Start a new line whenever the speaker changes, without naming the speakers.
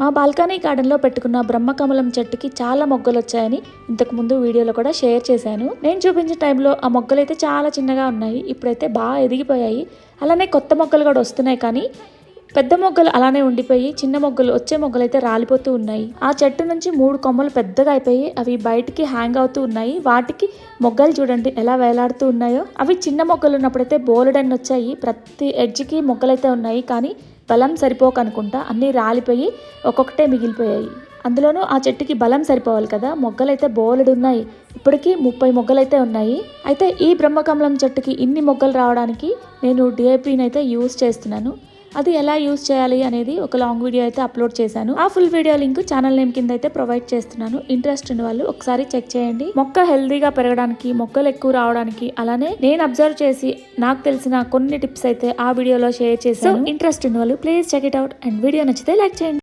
మా బాల్కనీ గార్డెన్లో పెట్టుకున్న బ్రహ్మకమలం చెట్టుకి చాలా మొగ్గలు వచ్చాయని ఇంతకు ముందు వీడియోలో కూడా షేర్ చేశాను. నేను చూపించిన టైంలో ఆ మొగ్గలు అయితే చాలా చిన్నగా ఉన్నాయి. ఇప్పుడైతే బాగా ఎదిగిపోయాయి. అలానే కొత్త మొగ్గలు కూడా వస్తున్నాయి, కానీ పెద్ద మొగ్గలు అలానే ఉండిపోయి చిన్న మొగ్గలు వచ్చే మొగ్గలు అయితే రాలిపోతూ ఉన్నాయి. ఆ చెట్టు నుంచి 3 కొమ్మలు పెద్దగా అయిపోయి అవి బయటికి హ్యాంగ్ అవుతూ ఉన్నాయి. వాటికి మొగ్గలు చూడండి ఎలా వేలాడుతూ ఉన్నాయో. అవి చిన్న మొగ్గలు ఉన్నప్పుడైతే బోలెడన్ని వచ్చాయి. ప్రతి ఎడ్జ్కి మొగ్గలైతే ఉన్నాయి, కానీ బలం సరిపోకనుకుంటా అన్నీ రాలిపోయి ఒక్కొక్కటే మిగిలిపోయాయి. అందులోనూ ఆ చెట్టుకి బలం సరిపోవాలి కదా, మొగ్గలైతే బోలెడు ఉన్నాయి. ఇప్పటికీ 30 మొగ్గలైతే ఉన్నాయి. అయితే ఈ బ్రహ్మకమలం చెట్టుకి ఇన్ని మొగ్గలు రావడానికి నేను డిఏపిని అయితే యూజ్ చేస్తున్నాను. అది ఎలా యూజ్ చేయాలి అనేది ఒక లాంగ్ వీడియో అయితే అప్లోడ్ చేశాను. ఆ full video link channel name కింద అయితే ప్రొవైడ్ చేస్తున్నాను. ఇంట్రెస్ట్ ఉన్న వాళ్ళు ఒకసారి చెక్ చేయండి. మొక్క హెల్దీగా పెరగడానికి, మొక్కలు ఎక్కువ రావడానికి, అలానే నేను అబ్జర్వ్ చేసి నాకు తెలిసిన కొన్ని టిప్స్ అయితే ఆ వీడియోలో షేర్ చేశాను. ఇంట్రెస్ట్ ఉన్న వాళ్ళు please check it out and video నచ్చితే లైక్ చేయండి.